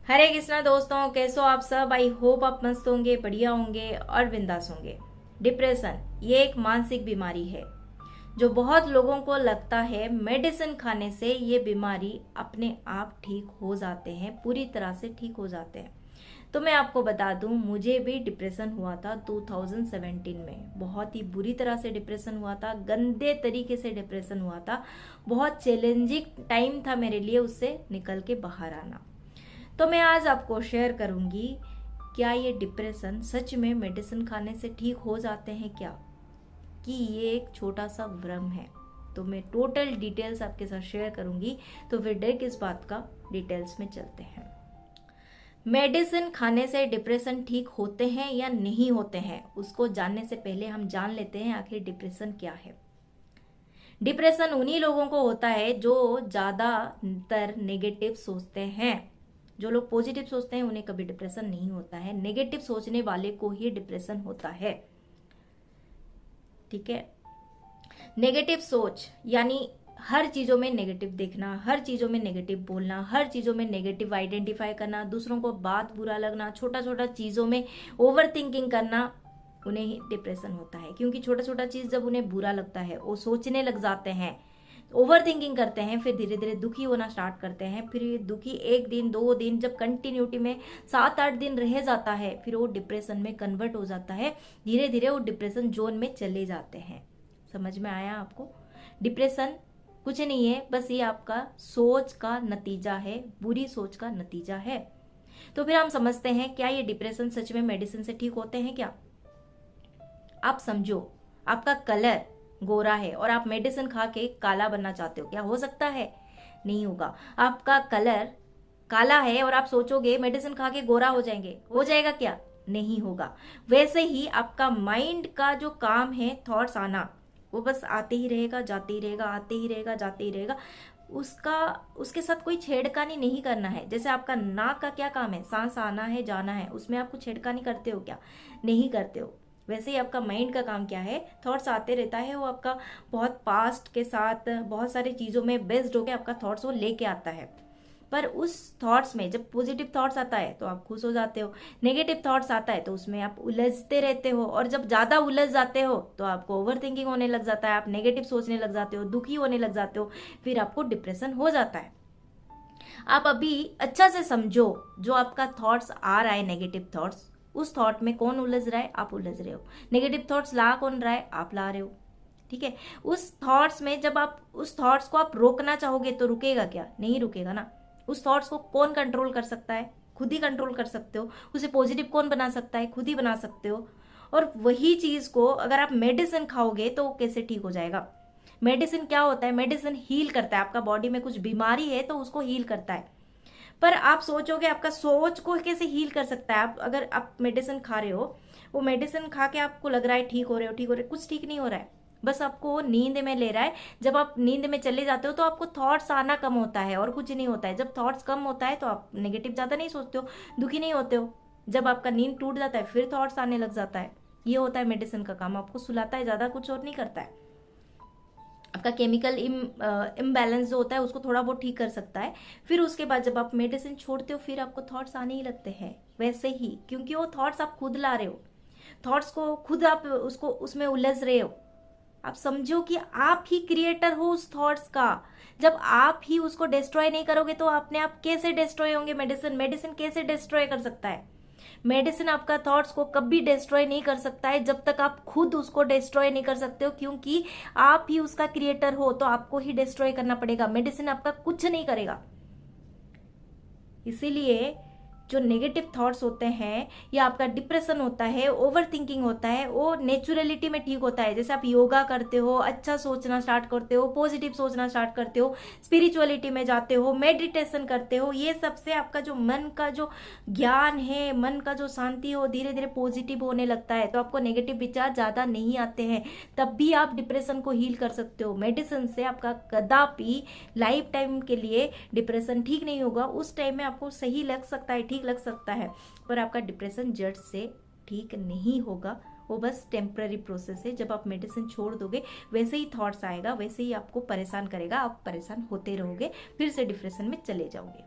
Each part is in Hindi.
हरे कृष्णा दोस्तों, कैसो आप सब। आई होप आप मस्त होंगे, बढ़िया होंगे और बिंदास होंगे। डिप्रेशन ये एक मानसिक बीमारी है जो बहुत लोगों को लगता है मेडिसिन खाने से ये बीमारी अपने आप ठीक हो जाते हैं, पूरी तरह से ठीक हो जाते हैं। तो मैं आपको बता दूं, मुझे भी डिप्रेशन हुआ था 2017 में। बहुत ही बुरी तरह से डिप्रेशन हुआ था, गंदे तरीके से डिप्रेशन हुआ था। बहुत चैलेंजिंग टाइम था मेरे लिए उससे निकल के बाहर आना। तो मैं आज आपको शेयर करूंगी, क्या ये डिप्रेशन सच में मेडिसिन खाने से ठीक हो जाते हैं क्या, कि ये एक छोटा सा भ्रम है। तो मैं टोटल डिटेल्स आपके साथ शेयर करूंगी। तो फिर डर किस बात का, डिटेल्स में चलते हैं। मेडिसिन खाने से डिप्रेशन ठीक होते हैं या नहीं होते हैं, उसको जानने से पहले हम जान लेते हैं आखिर डिप्रेशन क्या है। डिप्रेशन उन्हीं लोगों को होता है जो ज्यादातर नेगेटिव सोचते हैं। जो लोग पॉजिटिव सोचते हैं उन्हें कभी डिप्रेशन नहीं होता है, नेगेटिव सोचने वाले को ही डिप्रेशन होता है। ठीक है। नेगेटिव सोच यानी हर चीजों में नेगेटिव देखना, हर चीजों में नेगेटिव बोलना, हर चीजों में नेगेटिव आइडेंटिफाई करना, दूसरों को बात बुरा लगना, छोटा छोटा चीजों में ओवर थिंकिंग करना, उन्हें ही डिप्रेशन होता है। क्योंकि छोटा छोटा चीज जब उन्हें बुरा लगता है, वो सोचने लग जाते हैं, ओवर थिंकिंग करते हैं, फिर धीरे धीरे दुखी होना स्टार्ट करते हैं। फिर ये दुखी एक दिन दो दिन जब कंटिन्यूटी में 7-8 दिन रह जाता है, फिर वो डिप्रेशन में कन्वर्ट हो जाता है। धीरे धीरे वो डिप्रेशन जोन में चले जाते हैं। समझ में आया आपको? डिप्रेशन कुछ नहीं है, बस ये आपका सोच का नतीजा है, बुरी सोच का नतीजा है। तो फिर हम समझते हैं, क्या ये डिप्रेशन सच में मेडिसिन से ठीक होते हैं क्या। आप समझो, आपका कलर गोरा है और आप मेडिसिन खा के काला बनना चाहते हो, क्या हो सकता है? नहीं होगा। आपका कलर काला है और आप सोचोगे मेडिसिन खा के गोरा हो जाएंगे, हो जाएगा क्या? नहीं होगा। वैसे ही आपका माइंड का जो काम है, थॉट्स आना, वो बस आते ही रहेगा, जाते ही रहेगा, आते ही रहेगा, जाते ही रहेगा। उसके साथ कोई छेड़खानी नहीं करना है। जैसे आपका नाक का क्या काम है, सांस आना है जाना है, उसमें आप कुछ छेड़खानी करते हो क्या? नहीं करते हो। वैसे ही आपका माइंड का काम क्या है, थॉट्स आते रहता है, वो आपका बहुत पास्ट के साथ बहुत सारी चीजों में बेस्ड होकर आपका थॉट्स वो लेके आता है। पर उस थॉट्स में जब पॉजिटिव थॉट्स आता है तो आप खुश हो जाते हो, नेगेटिव थॉट्स आता है तो उसमें आप उलझते रहते हो, और जब ज्यादा उलझ जाते हो तो आपको ओवर थिंकिंग होने लग जाता है, आप नेगेटिव सोचने लग जाते हो, दुखी होने लग जाते हो, फिर आपको डिप्रेशन हो जाता है। आप अभी अच्छा से समझो, जो आपका थॉट्स आ रहा है नेगेटिव थॉट्स, उस थॉट में कौन उलझ रहा है? आप उलझ रहे हो। नेगेटिव थॉट्स ला कौन रहा है? आप ला रहे हो। ठीक है। उस थॉट्स में जब आप उस थॉट्स को आप रोकना चाहोगे तो रुकेगा क्या? नहीं रुकेगा ना। उस थॉट्स को कौन कंट्रोल कर सकता है? खुद ही कंट्रोल कर सकते हो। उसे पॉजिटिव कौन बना सकता है? खुद ही बना सकते हो। और वही चीज को अगर आप मेडिसिन खाओगे तो कैसे ठीक हो जाएगा? मेडिसिन क्या होता है? मेडिसिन हील करता है। आपका बॉडी में कुछ बीमारी है तो उसको हील करता है। पर आप सोचोगे आपका सोच को कैसे हील कर सकता है? आप अगर आप मेडिसिन खा रहे हो, वो मेडिसिन खा के आपको लग रहा है ठीक हो रहे हो, ठीक हो रहे हो, कुछ ठीक नहीं हो रहा है। बस आपको नींद में ले रहा है। जब आप नींद में चले जाते हो तो आपको थॉट्स आना कम होता है और कुछ नहीं होता है। जब थॉट्स कम होता है तो आप नेगेटिव ज्यादा नहीं सोचते हो, दुखी नहीं होते हो। जब आपका नींद टूट जाता है फिर थॉट्स आने लग जाता है। ये होता है मेडिसिन का काम, आपको सुलाता है, ज्यादा कुछ और नहीं करता है। आपका केमिकल इम्बैलेंस जो होता है उसको थोड़ा बहुत ठीक कर सकता है। फिर उसके बाद जब आप मेडिसिन छोड़ते हो फिर आपको थॉट्स आने ही लगते हैं वैसे ही, क्योंकि वो थॉट्स आप खुद ला रहे हो। थॉट्स को खुद आप उसको उसमें उलझ रहे हो। आप समझो कि आप ही क्रिएटर हो उस थॉट्स का। जब आप ही उसको डिस्ट्रॉय नहीं करोगे तो अपने आप कैसे डिस्ट्रॉय होंगे? मेडिसिन मेडिसिन कैसे डिस्ट्रॉय कर सकता है? मेडिसिन आपका थॉट्स को कभी डिस्ट्रॉय नहीं कर सकता है जब तक आप खुद उसको डिस्ट्रॉय नहीं कर सकते हो, क्योंकि आप ही उसका क्रिएटर हो तो आपको ही डिस्ट्रॉय करना पड़ेगा। मेडिसिन आपका कुछ नहीं करेगा। इसीलिए जो नेगेटिव थॉट्स होते हैं या आपका डिप्रेशन होता है, ओवर थिंकिंग होता है, वो नेचुरलिटी में ठीक होता है। जैसे आप योगा करते हो, अच्छा सोचना स्टार्ट करते हो, पॉजिटिव सोचना स्टार्ट करते हो, स्पिरिचुअलिटी में जाते हो, मेडिटेशन करते हो, ये सबसे आपका जो मन का जो ज्ञान है, मन का जो शांति हो, धीरे धीरे पॉजिटिव होने लगता है। तो आपको नेगेटिव विचार ज्यादा नहीं आते हैं, तब भी आप डिप्रेशन को हील कर सकते हो। मेडिसिन से आपका कदापि लाइफ टाइम के लिए डिप्रेशन ठीक नहीं होगा। उस टाइम में आपको सही लग सकता है, ठीक लग सकता है, पर आपका डिप्रेशन जड़ से ठीक नहीं होगा। वो बस टेम्पररी प्रोसेस है। जब आप मेडिसिन छोड़ दोगे वैसे ही थॉट्स आएगा, वैसे ही आपको परेशान करेगा, आप परेशान होते रहोगे, फिर से डिप्रेशन में चले जाओगे।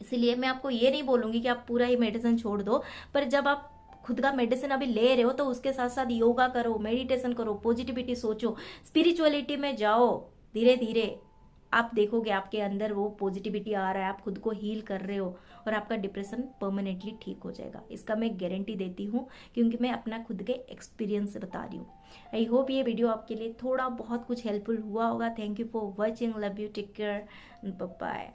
इसीलिए मैं आपको ये नहीं बोलूँगी कि आप पूरा ही मेडिसिन छोड़ दो, पर जब आप खुद का मेडिसिन अभी ले रहे हो तो उसके साथ साथ योगा करो, मेडिटेशन करो, पॉजिटिविटी सोचो, स्पिरिचुअलिटी में जाओ। धीरे धीरे आप देखोगे आपके अंदर वो पॉजिटिविटी आ रहा है, आप खुद को हील कर रहे हो और आपका डिप्रेशन परमानेंटली ठीक हो जाएगा। इसका मैं गारंटी देती हूँ, क्योंकि मैं अपना खुद के एक्सपीरियंस से बता रही हूँ। आई होप ये वीडियो आपके लिए थोड़ा बहुत कुछ हेल्पफुल हुआ होगा। Thank you for watching, love you, take care, bye bye.